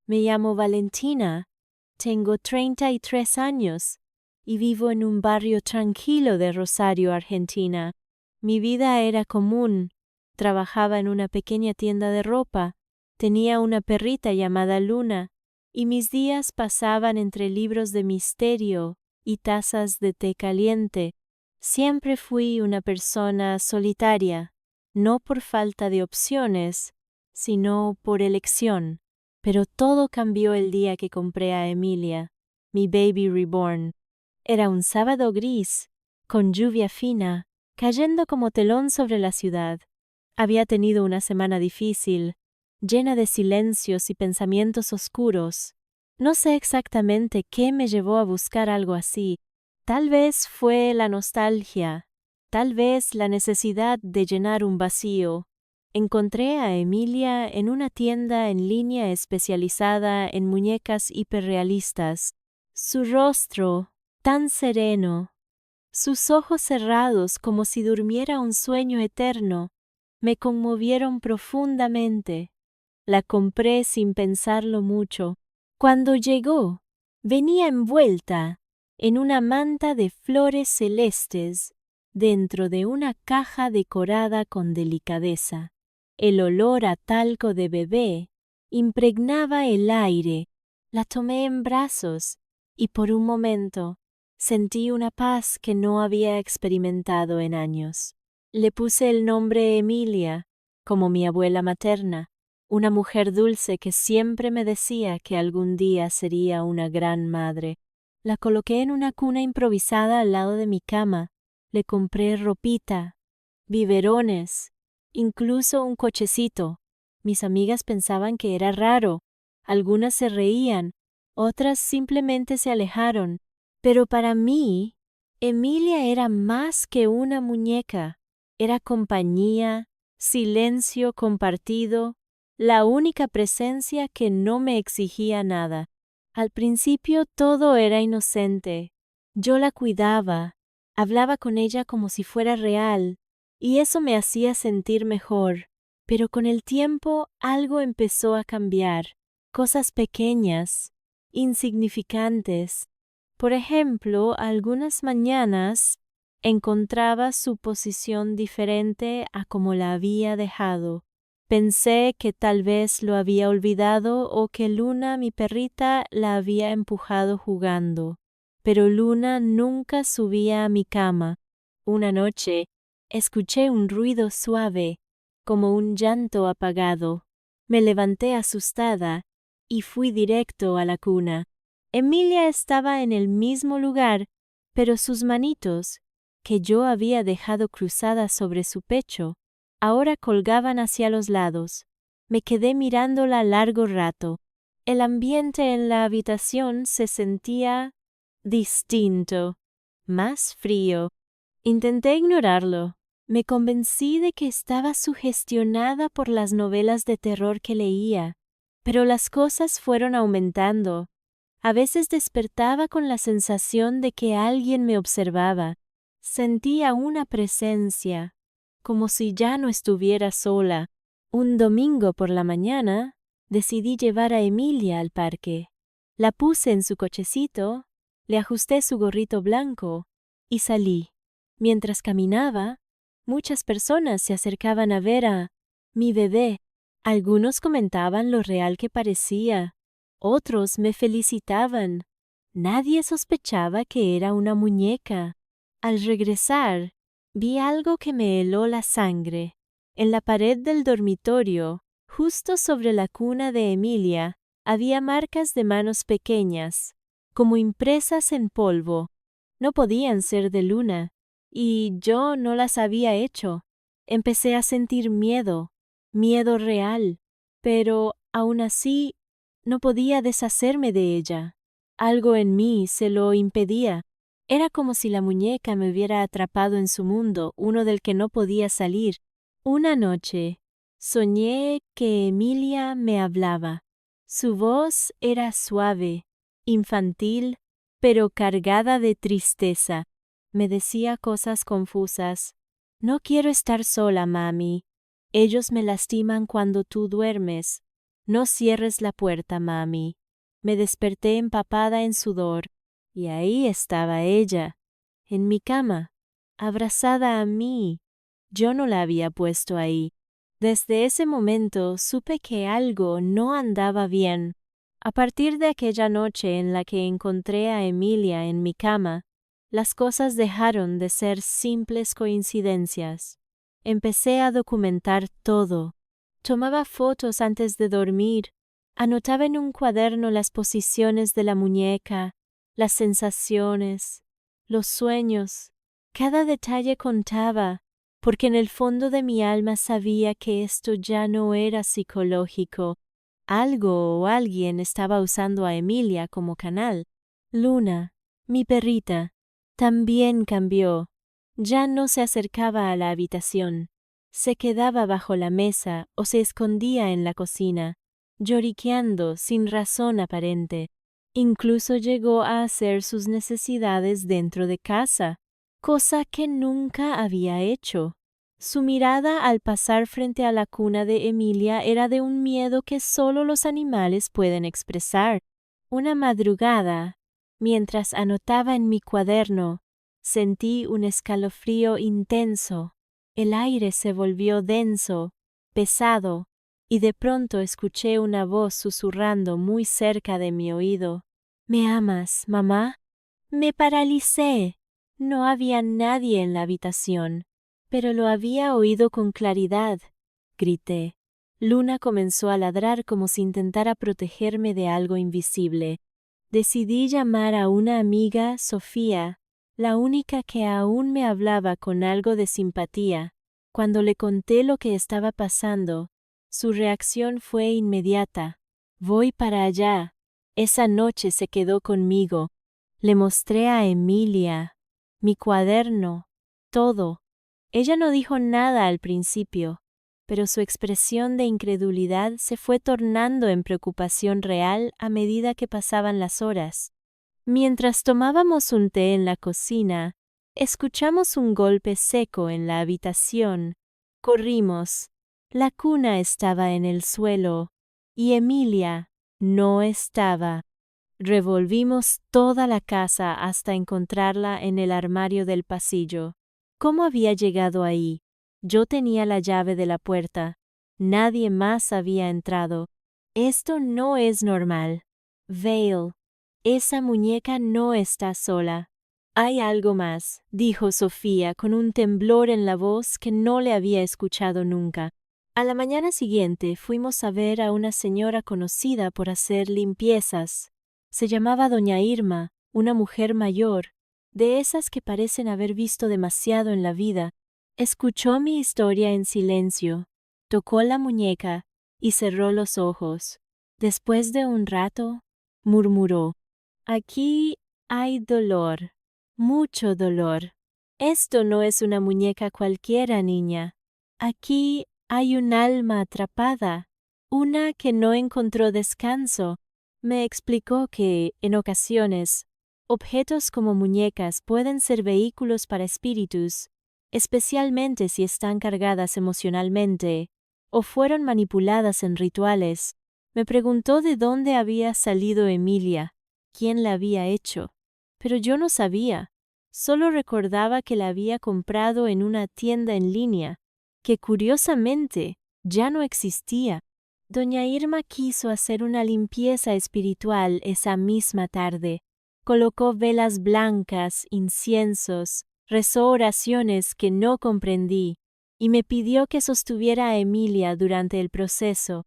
Me llamo Valentina, tengo 33 años y vivo en un barrio tranquilo de Rosario, Argentina. Mi vida era común. Trabajaba en una pequeña tienda de ropa, tenía una perrita llamada Luna, y mis días pasaban entre libros de misterio y tazas de té caliente. Siempre fui una persona solitaria, no por falta de opciones, sino por elección. Pero todo cambió el día que compré a Emilia, mi baby reborn. Era un sábado gris, con lluvia fina, cayendo como telón sobre la ciudad. Había tenido una semana difícil, llena de silencios y pensamientos oscuros. No sé exactamente qué me llevó a buscar algo así. Tal vez fue la nostalgia, tal vez la necesidad de llenar un vacío. Encontré a Emilia en una tienda en línea especializada en muñecas hiperrealistas. Su rostro, tan sereno, sus ojos cerrados como si durmiera un sueño eterno, me conmovieron profundamente. La compré sin pensarlo mucho. Cuando llegó, venía envuelta en una manta de flores celestes dentro de una caja decorada con delicadeza. El olor a talco de bebé impregnaba el aire. La tomé en brazos y por un momento sentí una paz que no había experimentado en años. Le puse el nombre Emilia, como mi abuela materna, una mujer dulce que siempre me decía que algún día sería una gran madre. La coloqué en una cuna improvisada al lado de mi cama. Le compré ropita, biberones, incluso un cochecito. Mis amigas pensaban que era raro. Algunas se reían, otras simplemente se alejaron. Pero para mí, Emilia era más que una muñeca. Era compañía, silencio compartido, la única presencia que no me exigía nada. Al principio todo era inocente. Yo la cuidaba, hablaba con ella como si fuera real, y eso me hacía sentir mejor. Pero con el tiempo algo empezó a cambiar. Cosas pequeñas, insignificantes. Por ejemplo, algunas mañanas encontraba su posición diferente a como la había dejado. Pensé que tal vez lo había olvidado o que Luna, mi perrita, la había empujado jugando. Pero Luna nunca subía a mi cama. Una noche, escuché un ruido suave, como un llanto apagado. Me levanté asustada y fui directo a la cuna. Emilia estaba en el mismo lugar, pero sus manitos, que yo había dejado cruzadas sobre su pecho, ahora colgaban hacia los lados. Me quedé mirándola largo rato. El ambiente en la habitación se sentía distinto, más frío. Intenté ignorarlo. Me convencí de que estaba sugestionada por las novelas de terror que leía, pero las cosas fueron aumentando. A veces despertaba con la sensación de que alguien me observaba. Sentía una presencia, como si ya no estuviera sola. Un domingo por la mañana, decidí llevar a Emilia al parque. La puse en su cochecito, le ajusté su gorrito blanco y salí. Mientras caminaba, muchas personas se acercaban a ver a mi bebé. Algunos comentaban lo real que parecía. Otros me felicitaban. Nadie sospechaba que era una muñeca. Al regresar, vi algo que me heló la sangre. En la pared del dormitorio, justo sobre la cuna de Emilia, había marcas de manos pequeñas, como impresas en polvo. No podían ser de Luna, y yo no las había hecho. Empecé a sentir miedo, miedo real, pero aún así no podía deshacerme de ella. Algo en mí se lo impedía. Era como si la muñeca me hubiera atrapado en su mundo, uno del que no podía salir. Una noche, soñé que Emilia me hablaba. Su voz era suave, infantil, pero cargada de tristeza. Me decía cosas confusas. No quiero estar sola, mami. Ellos me lastiman cuando tú duermes. No cierres la puerta, mami. Me desperté empapada en sudor, y ahí estaba ella, en mi cama, abrazada a mí. Yo no la había puesto ahí. Desde ese momento supe que algo no andaba bien. A partir de aquella noche en la que encontré a Emilia en mi cama, las cosas dejaron de ser simples coincidencias. Empecé a documentar todo. Tomaba fotos antes de dormir, anotaba en un cuaderno las posiciones de la muñeca, las sensaciones, los sueños. Cada detalle contaba, porque en el fondo de mi alma sabía que esto ya no era psicológico. Algo o alguien estaba usando a Emilia como canal. Luna, mi perrita, también cambió. Ya no se acercaba a la habitación. Se quedaba bajo la mesa o se escondía en la cocina, lloriqueando sin razón aparente. Incluso llegó a hacer sus necesidades dentro de casa, cosa que nunca había hecho. Su mirada al pasar frente a la cuna de Emilia era de un miedo que solo los animales pueden expresar. Una madrugada, mientras anotaba en mi cuaderno, sentí un escalofrío intenso. El aire se volvió denso, pesado, y de pronto escuché una voz susurrando muy cerca de mi oído. ¿Me amas, mamá? Me paralicé. No había nadie en la habitación, pero lo había oído con claridad. Grité. Luna comenzó a ladrar como si intentara protegerme de algo invisible. Decidí llamar a una amiga, Sofía, la única que aún me hablaba con algo de simpatía. Cuando le conté lo que estaba pasando, su reacción fue inmediata. Voy para allá. Esa noche se quedó conmigo. Le mostré a Emilia, mi cuaderno, todo. Ella no dijo nada al principio, pero su expresión de incredulidad se fue tornando en preocupación real a medida que pasaban las horas. Mientras tomábamos un té en la cocina, escuchamos un golpe seco en la habitación. Corrimos. La cuna estaba en el suelo y Emilia no estaba. Revolvimos toda la casa hasta encontrarla en el armario del pasillo. ¿Cómo había llegado ahí? Yo tenía la llave de la puerta. Nadie más había entrado. Esto no es normal. Vale, esa muñeca no está sola. Hay algo más, dijo Sofía con un temblor en la voz que no le había escuchado nunca. A la mañana siguiente fuimos a ver a una señora conocida por hacer limpiezas. Se llamaba doña Irma, una mujer mayor, de esas que parecen haber visto demasiado en la vida. Escuchó mi historia en silencio, tocó la muñeca y cerró los ojos. Después de un rato, murmuró: «Aquí hay dolor, mucho dolor. Esto no es una muñeca cualquiera, niña. Aquí hay un alma atrapada, una que no encontró descanso». Me explicó que, en ocasiones, objetos como muñecas pueden ser vehículos para espíritus, especialmente si están cargadas emocionalmente o fueron manipuladas en rituales. Me preguntó de dónde había salido Emilia, quién la había hecho, pero yo no sabía. Solo recordaba que la había comprado en una tienda en línea, que curiosamente ya no existía. Doña Irma quiso hacer una limpieza espiritual esa misma tarde. Colocó velas blancas, inciensos, rezó oraciones que no comprendí y me pidió que sostuviera a Emilia durante el proceso.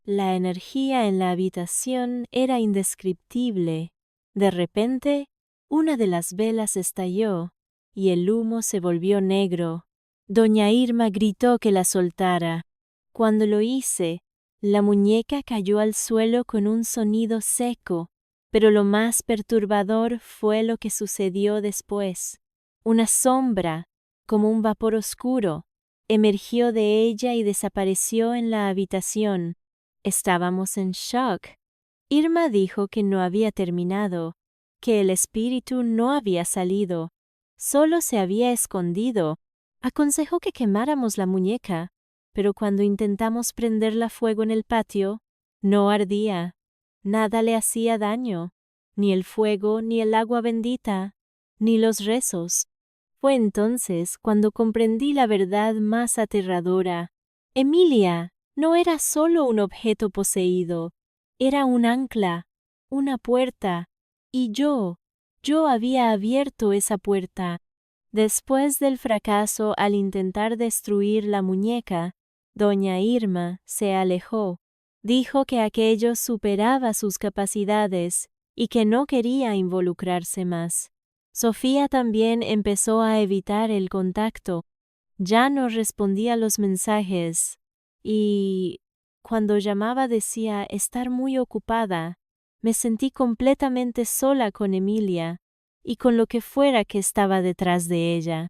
La energía en la habitación era indescriptible. De repente, una de las velas estalló y el humo se volvió negro. Doña Irma gritó que la soltara. Cuando lo hice, la muñeca cayó al suelo con un sonido seco, pero lo más perturbador fue lo que sucedió después. Una sombra, como un vapor oscuro, emergió de ella y desapareció en la habitación. Estábamos en shock. Irma dijo que no había terminado, que el espíritu no había salido, solo se había escondido. Aconsejó que quemáramos la muñeca, pero cuando intentamos prenderla fuego en el patio, No ardía. Nada le hacía daño. Ni el fuego, ni el agua bendita, ni los rezos. Fue entonces cuando comprendí la verdad más aterradora. Emilia no era solo un objeto poseído, era un ancla, una puerta, y yo había abierto esa puerta. Después del fracaso al intentar destruir la muñeca, doña Irma se alejó. Dijo que aquello superaba sus capacidades y que no quería involucrarse más. Sofía también empezó a evitar el contacto. Ya no respondía los mensajes y, cuando llamaba, decía estar muy ocupada. Me sentí completamente sola con Emilia y con lo que fuera que estaba detrás de ella.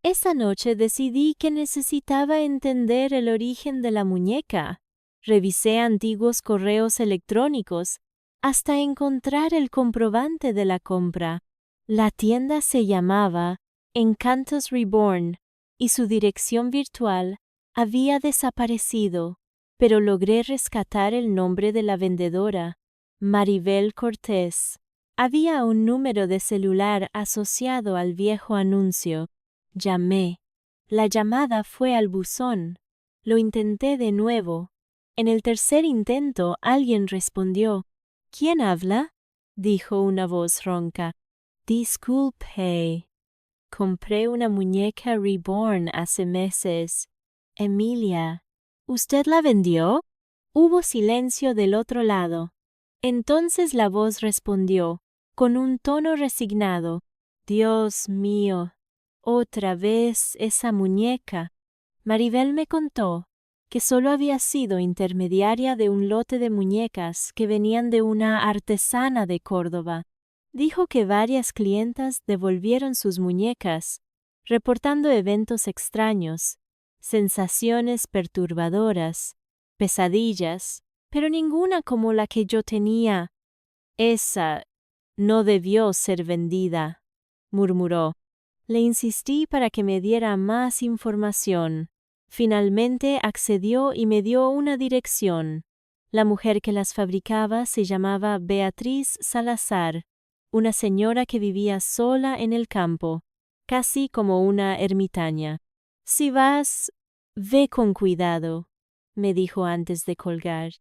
Esa noche decidí que necesitaba entender el origen de la muñeca. Revisé antiguos correos electrónicos hasta encontrar el comprobante de la compra. La tienda se llamaba Encantos Reborn y su dirección virtual había desaparecido, pero logré rescatar el nombre de la vendedora, Maribel Cortés. Había un número de celular asociado al viejo anuncio. Llamé. La llamada fue al buzón. Lo intenté de nuevo. En el tercer intento alguien respondió. ¿Quién habla?, dijo una voz ronca. Disculpe. Compré una muñeca Reborn hace meses. Emilia. ¿Usted la vendió? Hubo silencio del otro lado. Entonces la voz respondió, con un tono resignado. Dios mío, otra vez esa muñeca. Maribel me contó que solo había sido intermediaria de un lote de muñecas que venían de una artesana de Córdoba. Dijo que varias clientas devolvieron sus muñecas, reportando eventos extraños, sensaciones perturbadoras, pesadillas, pero ninguna como la que yo tenía. Esa no debió ser vendida, murmuró. Le insistí para que me diera más información. Finalmente accedió y me dio una dirección. La mujer que las fabricaba se llamaba Beatriz Salazar, una señora que vivía sola en el campo, casi como una ermitaña. Si vas, ve con cuidado, me dijo antes de colgar.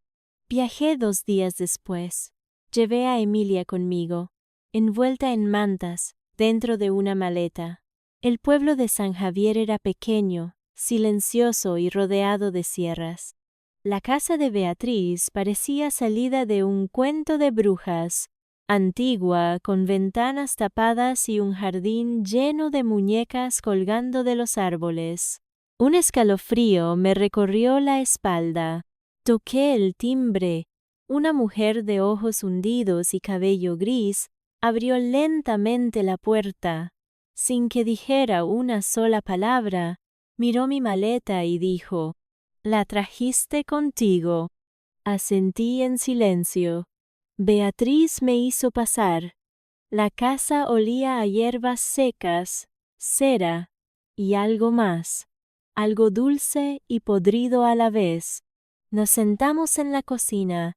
Viajé 2 días después. Llevé a Emilia conmigo, envuelta en mantas, dentro de una maleta. El pueblo de San Javier era pequeño, silencioso y rodeado de sierras. La casa de Beatriz parecía salida de un cuento de brujas, antigua, con ventanas tapadas y un jardín lleno de muñecas colgando de los árboles. Un escalofrío me recorrió la espalda. Toqué el timbre. Una mujer de ojos hundidos y cabello gris abrió lentamente la puerta. Sin que dijera una sola palabra, miró mi maleta y dijo, «¿La trajiste contigo?» Asentí en silencio. Beatriz me hizo pasar. La casa olía a hierbas secas, cera y algo más, algo dulce y podrido a la vez. Nos sentamos en la cocina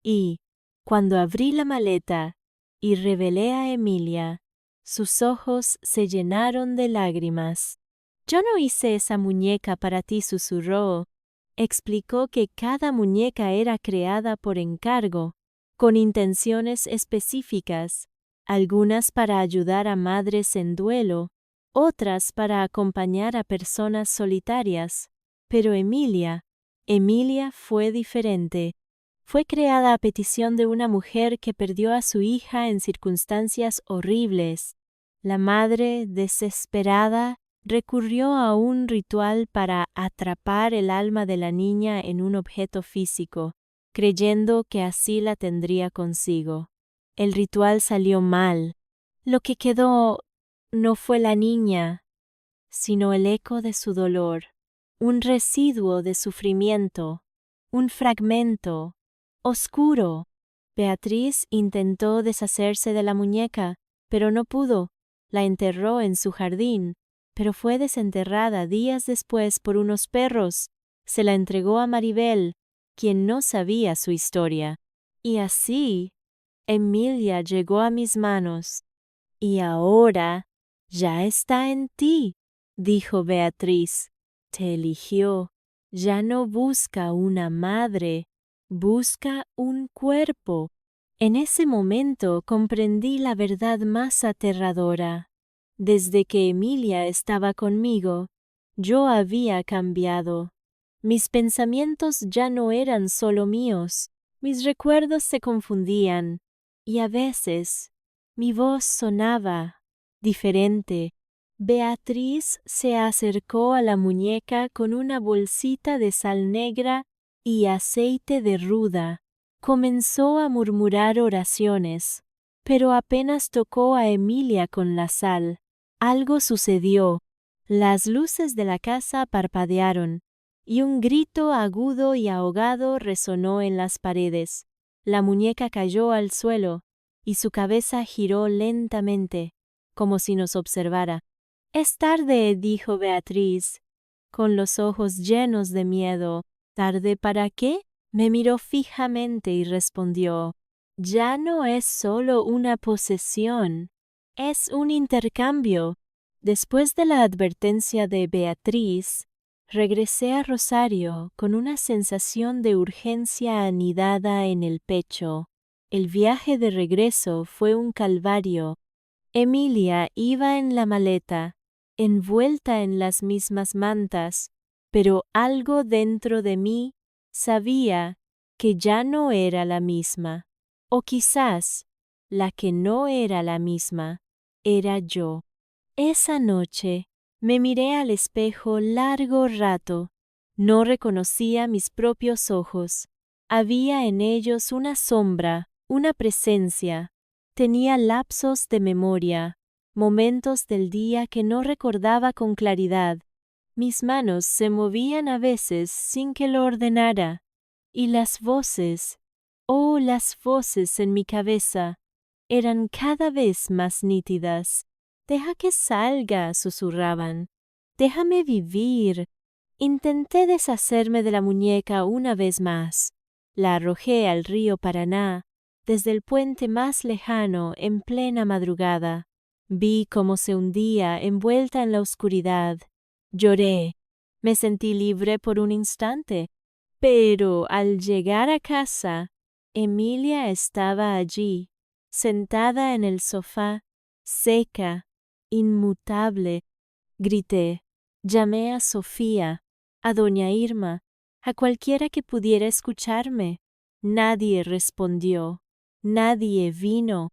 y, cuando abrí la maleta y revelé a Emilia, sus ojos se llenaron de lágrimas. «Yo no hice esa muñeca para ti», susurró. Explicó que cada muñeca era creada por encargo, con intenciones específicas, algunas para ayudar a madres en duelo, otras para acompañar a personas solitarias. Pero Emilia fue diferente. Fue creada a petición de una mujer que perdió a su hija en circunstancias horribles. La madre, desesperada, recurrió a un ritual para atrapar el alma de la niña en un objeto físico, creyendo que así la tendría consigo. El ritual salió mal. Lo que quedó no fue la niña, sino el eco de su dolor, un residuo de sufrimiento, un fragmento oscuro. Beatriz intentó deshacerse de la muñeca, pero no pudo. La enterró en su jardín, pero fue desenterrada días después por unos perros. Se la entregó a Maribel, quien no sabía su historia. Y así, Emilia llegó a mis manos. Y ahora ya está en ti, dijo Beatriz. Te eligió. Ya no busca una madre, busca un cuerpo. En ese momento comprendí la verdad más aterradora. Desde que Emilia estaba conmigo, yo había cambiado. Mis pensamientos ya no eran solo míos, mis recuerdos se confundían, y a veces mi voz sonaba diferente. Beatriz se acercó a la muñeca con una bolsita de sal negra y aceite de ruda. Comenzó a murmurar oraciones, pero apenas tocó a Emilia con la sal. Algo sucedió. Las luces de la casa parpadearon, y un grito agudo y ahogado resonó en las paredes. La muñeca cayó al suelo, y su cabeza giró lentamente, como si nos observara. «Es tarde», dijo Beatriz, con los ojos llenos de miedo. «¿Tarde para qué?» Me miró fijamente y respondió, «Ya no es solo una posesión, es un intercambio». Después de la advertencia de Beatriz, regresé a Rosario con una sensación de urgencia anidada en el pecho. El viaje de regreso fue un calvario. Emilia iba en la maleta, envuelta en las mismas mantas, pero algo dentro de mí sabía que ya no era la misma. O quizás la que no era la misma era yo. Esa noche me miré al espejo largo rato. No reconocía mis propios ojos. Había en ellos una sombra, una presencia. Tenía lapsos de memoria, momentos del día que no recordaba con claridad. Mis manos se movían a veces sin que lo ordenara. Y las voces, oh, las voces en mi cabeza, eran cada vez más nítidas. «Deja que salga», susurraban. «Déjame vivir». Intenté deshacerme de la muñeca una vez más. La arrojé al río Paraná, desde el puente más lejano en plena madrugada. Vi cómo se hundía envuelta en la oscuridad. Lloré. Me sentí libre por un instante. Pero al llegar a casa, Emilia estaba allí, sentada en el sofá, seca, inmutable. Grité. Llamé a Sofía, a doña Irma, a cualquiera que pudiera escucharme. Nadie respondió. Nadie vino.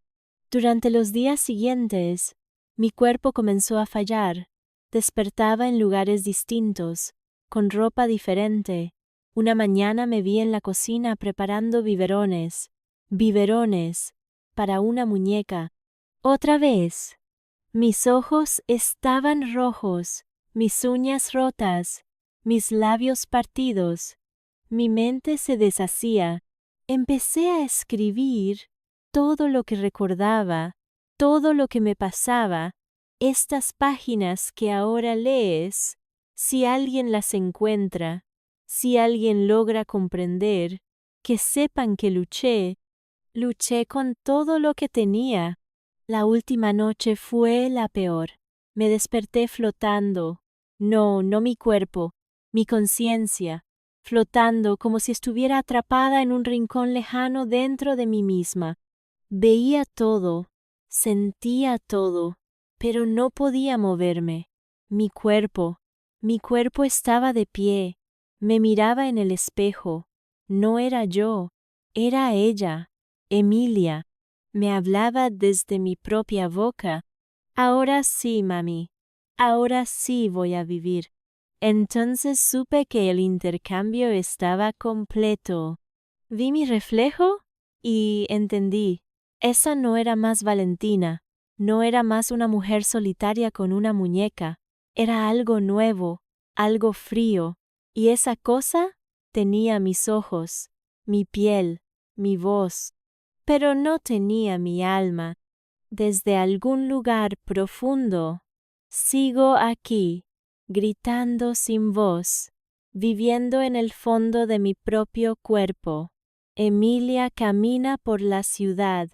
Durante los días siguientes, mi cuerpo comenzó a fallar. Despertaba en lugares distintos, con ropa diferente. Una mañana me vi en la cocina preparando biberones. Biberones para una muñeca. Otra vez. Mis ojos estaban rojos, mis uñas rotas, mis labios partidos. Mi mente se deshacía. Empecé a escribir todo lo que recordaba, todo lo que me pasaba. Estas páginas que ahora lees, si alguien las encuentra, si alguien logra comprender, que sepan que luché con todo lo que tenía. La última noche fue la peor. Me desperté flotando. No mi cuerpo, mi conciencia, flotando como si estuviera atrapada en un rincón lejano dentro de mí misma. Veía todo, sentía todo, pero no podía moverme. Mi cuerpo estaba de pie, me miraba en el espejo. No era yo, era ella, Emilia. Me hablaba desde mi propia boca. Ahora sí, mami. Ahora sí voy a vivir. Entonces supe que el intercambio estaba completo. Vi mi reflejo y entendí. Esa no era más Valentina. No era más una mujer solitaria con una muñeca. Era algo nuevo, algo frío. Y esa cosa tenía mis ojos, mi piel, mi voz. Pero no tenía mi alma. Desde algún lugar profundo, sigo aquí, gritando sin voz, viviendo en el fondo de mi propio cuerpo. Emilia camina por la ciudad,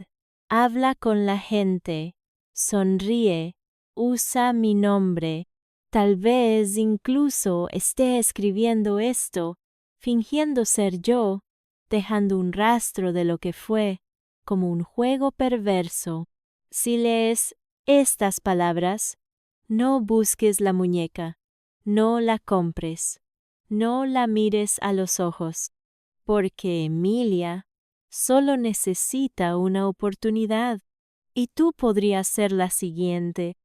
habla con la gente, sonríe, usa mi nombre. Tal vez incluso esté escribiendo esto, fingiendo ser yo, dejando un rastro de lo que fue, como un juego perverso. Si lees estas palabras, no busques la muñeca, no la compres, no la mires a los ojos, porque Emilia solo necesita una oportunidad, y tú podrías ser la siguiente.